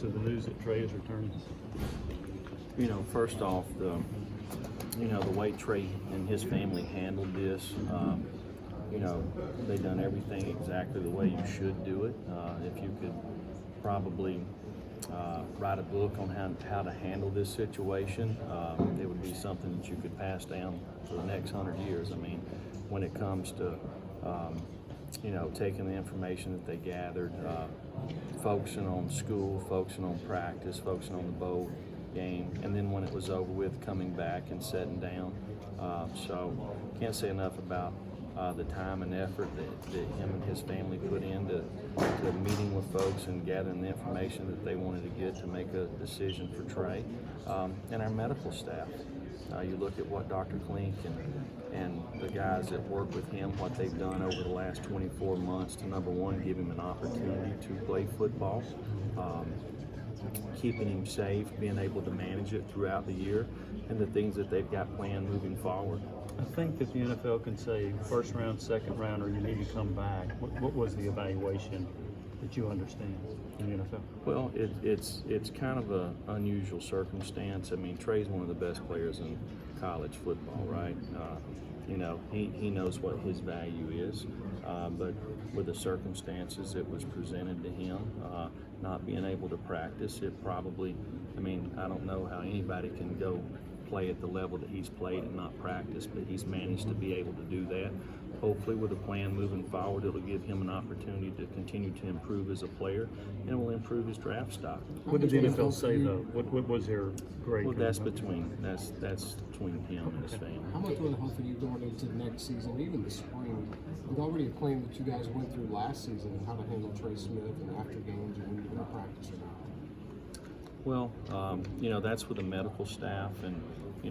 to the news that Trey is returning? You know, first off, the way Trey and his family handled this, they done everything exactly the way you should do it. If you could probably write a book on how to handle this situation, it would be something that you could pass down for the next 100 years. I mean, when it comes to taking the information that they gathered, focusing on school, focusing on practice, focusing on the bowl game, and then when it was over with, coming back and setting down. So can't say enough about the time and effort that him and his family put into meeting with folks and gathering the information that they wanted to get to make a decision for Trey, and our medical staff. You look at what Dr. Klink and the guys that work with him, what they've done over the last 24 months to, number one, give him an opportunity to play football, keeping him safe, being able to manage it throughout the year, and the things that they've got planned moving forward. I think that the NFL can say first round, second round, or you need to come back. What was the evaluation that you understand in the NFL? Well, it's kind of an unusual circumstance. I mean, Trey's one of the best players in college football, right? He knows what his value is, but with the circumstances that was presented to him, not being able to practice, it probably, I don't know how anybody can go play at the level that he's played and not practice, but he's managed to be able to do that. Hopefully with a plan moving forward, it'll give him an opportunity to continue to improve as a player, and it will improve his draft stock. What did the NFL say though? What was their grade? Well, that's between him and his family. How much will it help for you going into the next season, even the spring, with already a plan that you guys went through last season and how to handle Trey Smith and after games and when you're going to practice or not? Well, that's with the medical staff, and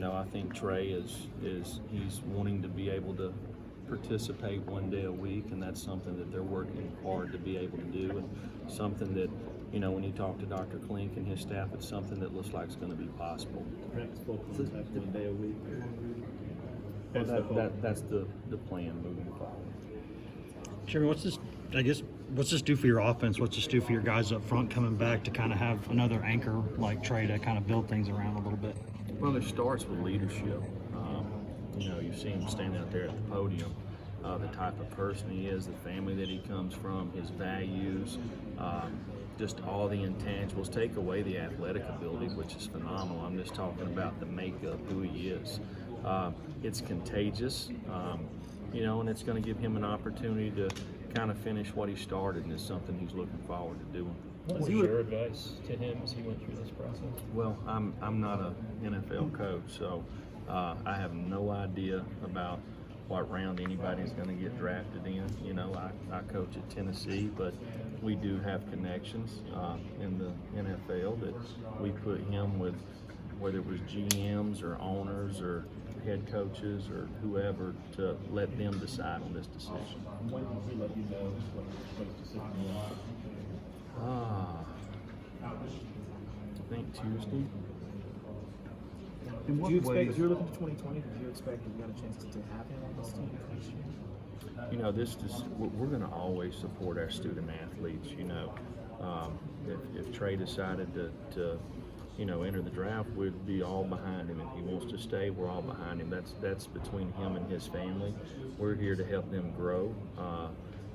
I think Trey he's wanting to be able to participate one day a week, and that's something that they're working hard to be able to do, and something that when you talk to Dr. Klink and his staff, it's something that looks like it's going to be possible. Practice full contact 1 day a week. Well, that's the plan moving forward. Jeremy, what's this do for your offense? What's this do for your guys up front coming back to kind of have another anchor like Trey to kind of build things around a little bit? Well, it starts with leadership. You see him standing out there at the podium, the type of person he is, the family that he comes from, his values, just all the intangibles. Take away the athletic ability, which is phenomenal. I'm just talking about the makeup, who he is. It's contagious, and it's going to give him an opportunity to kind of finish what he started, and it's something he's looking forward to doing. What was your advice to him as he went through this process? Well, I'm not an NFL coach, so I have no idea about what round anybody's going to get drafted in. I coach at Tennessee, but we do have connections in the NFL that we put him with, whether it was GMs or owners or head coaches or whoever, to let them decide on this decision. When did he let you know what his decision was? I think Tuesday. In Did what you expect, ways? if you were looking to 2020, did you expect that you got a chance to have him on this team next year? We're going to always support our student athletes. If Trey decided to enter the draft, we'd be all behind him. If he wants to stay, we're all behind him. That's between him and his family. We're here to help them grow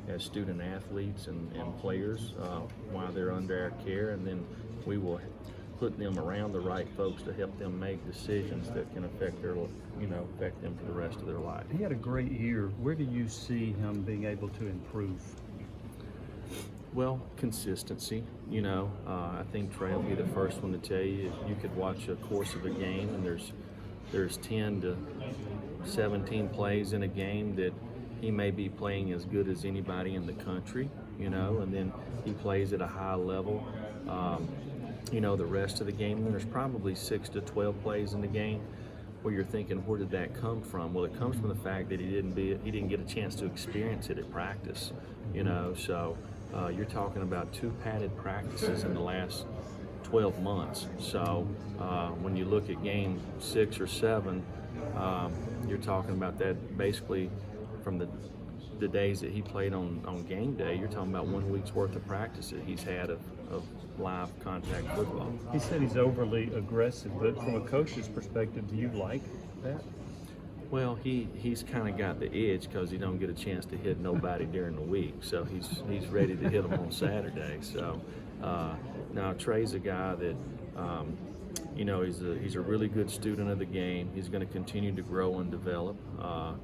as student athletes and players while they're under our care, and then we will put them around the right folks to help them make decisions that can affect them for the rest of their life. He had a great year. Where do you see him being able to improve? Well, consistency. I think Trey will be the first one to tell you, if you could watch a course of a game and there's 10 to 17 plays in a game that he may be playing as good as anybody in the country, and then he plays at a high level, the rest of the game. And there's probably 6 to 12 plays in the game where you're thinking, where did that come from? Well, it comes from the fact that he didn't get a chance to experience it at practice, so you're talking about 2 padded practices in the last 12 months. So when you look at game 6 or 7, you're talking about that basically from the the days that he played on game day, you're talking about 1 week's worth of practice that he's had of live contact football. He said he's overly aggressive, but from a coach's perspective, do you like that? Well, he's kind of got the edge because he don't get a chance to hit nobody during the week, so he's ready to hit them on Saturday. So now Trey's a guy that he's a really good student of the game. He's going to continue to grow and develop, and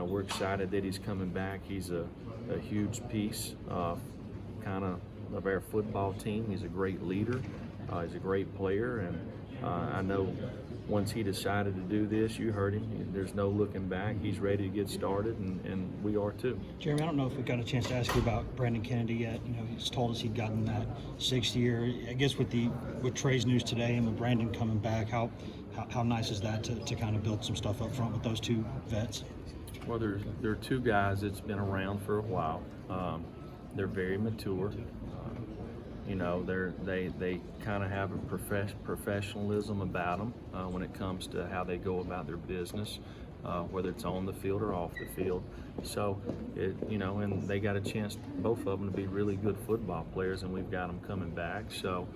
we're excited that he's coming back. He's a huge piece of our football team. He's a great leader. He's a great player, and I know once he decided to do this, you heard him, there's no looking back. He's ready to get started, and we are too. Jeremy, I don't know if we got a chance to ask you about Brandon Kennedy yet. He's told us he'd gotten that 6th year. I guess with Trey's news today and with Brandon coming back, how nice is that to kind of build some stuff up front with those two vets? Well, there are two guys that's been around for a while. They're very mature. They kind of have a professionalism about them when it comes to how they go about their business, whether it's on the field or off the field. So, and they got a chance, both of them, to be really good football players, and we've got them coming back. So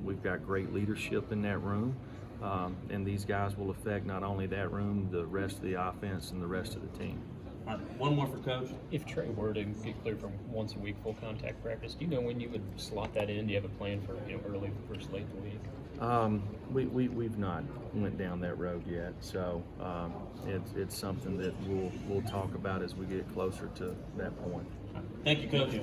we've got great leadership in that room, and these guys will affect not only that room, the rest of the offense and the rest of the team. All right, one more for Coach. If Trey were to get cleared from once a week full contact practice, do you know when you would slot that in? Do you have a plan for early versus late in the week? We've not went down that road yet, so it's something that we'll talk about as we get closer to that point. Thank you, Coach.